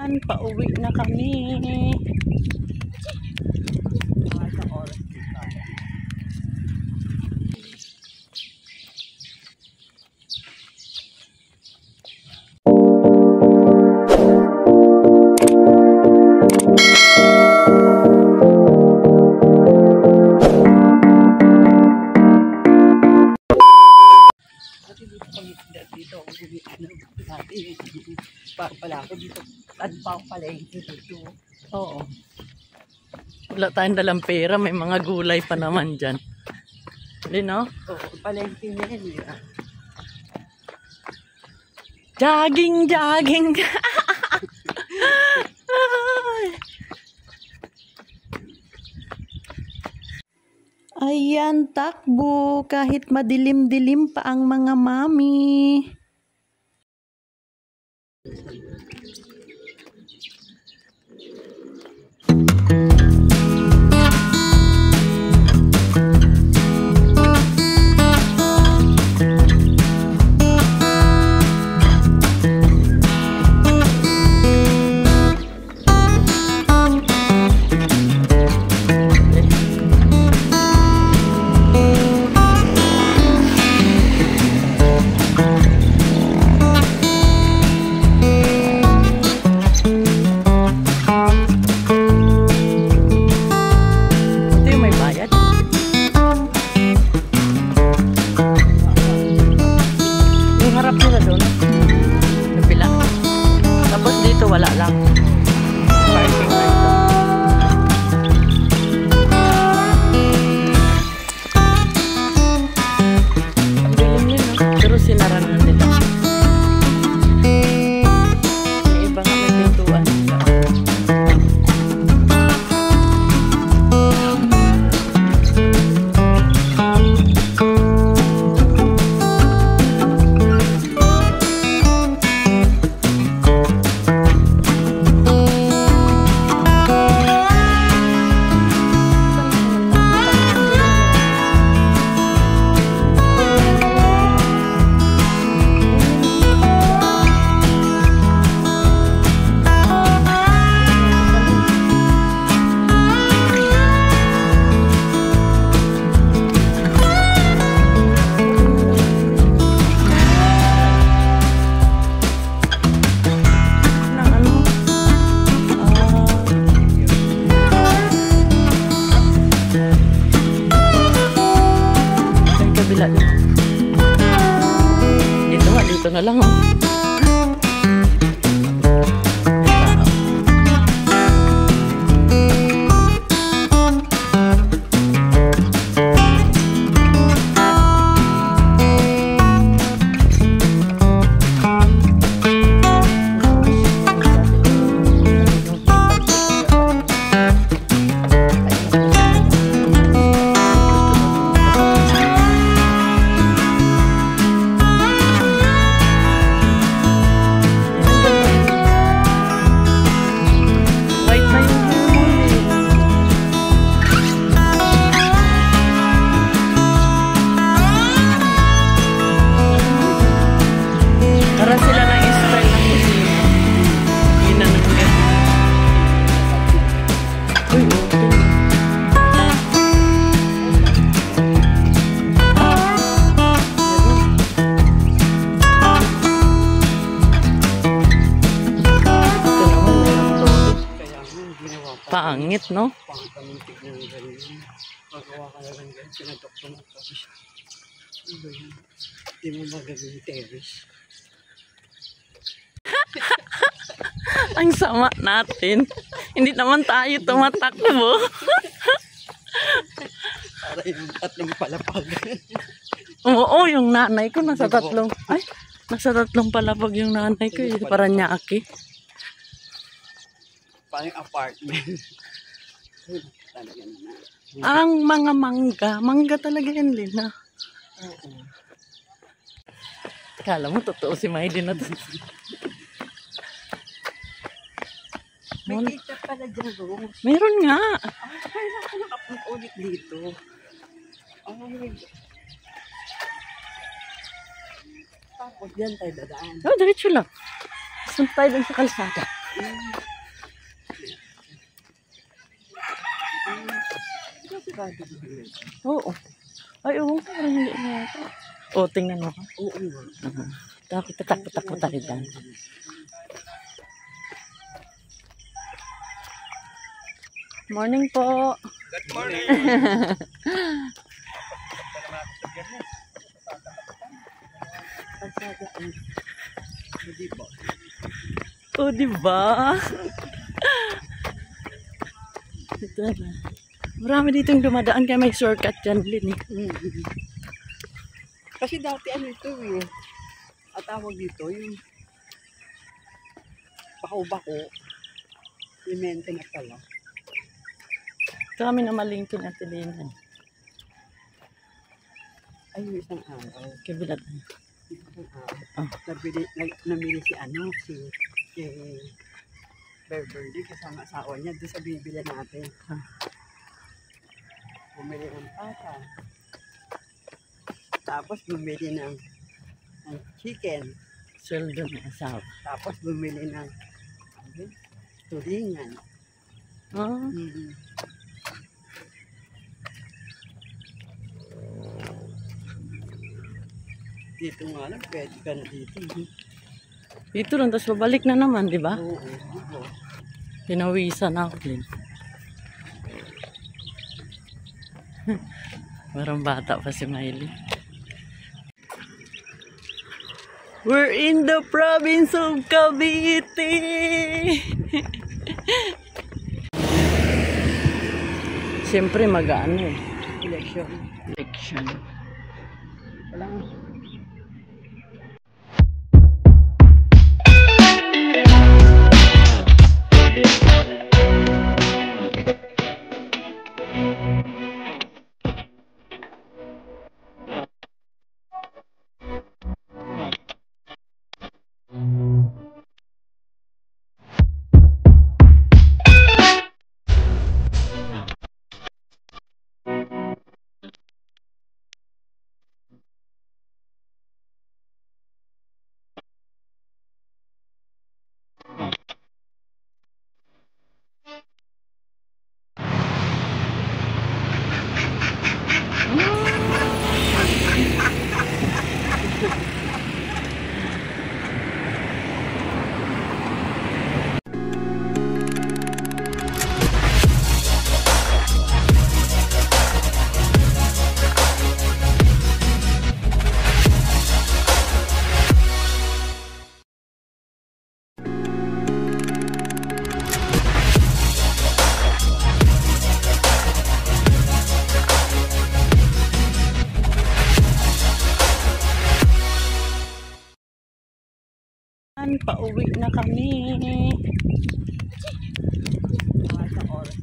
Pauwi na kami. Dito pala ako dito. Adbang pala dito. Oo. Wala tayong dalang pera. May mga gulay pa naman dyan. Hindi, no? Oo. Palengke niya yun. Jogging, jogging. Ayan, takbo. Kahit madilim-dilim pa ang mga mami. Wala lang. Parking na ito. Ang dilim nila. Pero sinara na nila. May iba nga may pintuan. Dito na lang. Pangit, no? Pangit ng ganyan. Magawa ka na lang ganyan. Pinadoktor mo tapos. Hindi mo magagawin terrace. Ang sama natin. Hindi naman tayo tumatakbo. Para yung tatlong palapag. Oo, yung nanay ko nasa tatlong. Ay, nasa tatlong palapag yung nanay ko. Para Nyaki. Parang apartment. Ang mga mangga. Mangga talaga yan, Lina. Oo. Kala mo, totoo si Maylin na to. May kita pala dyan, Rose. Meron nga. Kailan ka nakapunta ulit dito? Ay. Tapos dyan tayo dadaan. Oh, diretso lang. Sunod tayo dun sa kalsada. Oo. Ay, oo. Parang hindi na yata. O, tingnan mo ka. Oo nga. Takot tayo dyan. Morning po. Good morning. Hindi po. O, diba? Ito na. Marami ditong dumadaan kaya may shortcut dyan, Lin. Kasi dati ano ito eh. At tawag dito yung bako-bako. Yung maintenance pala. Ito kami na malingkin at Lin. Ay, yung isang araw. Kabilat. Isang araw. Namili si Beverly kasama asawa niya doon sa bibili natin. Bumili ng pata. Tapos bumili ng chicken. Sweldo ng asawa. Tapos bumili ng tulingan. Ah, Dito nga lang, pwede ka na dito. dito lang, tapos babalik na naman, di ba? Oo, dito. Pinawisan ako, Lin. Parang bata pa si Miley. We're in the province of Cavite! Siyempre mag-ano eh. Election. Election. Walang pauwi na kami. mga sa oras.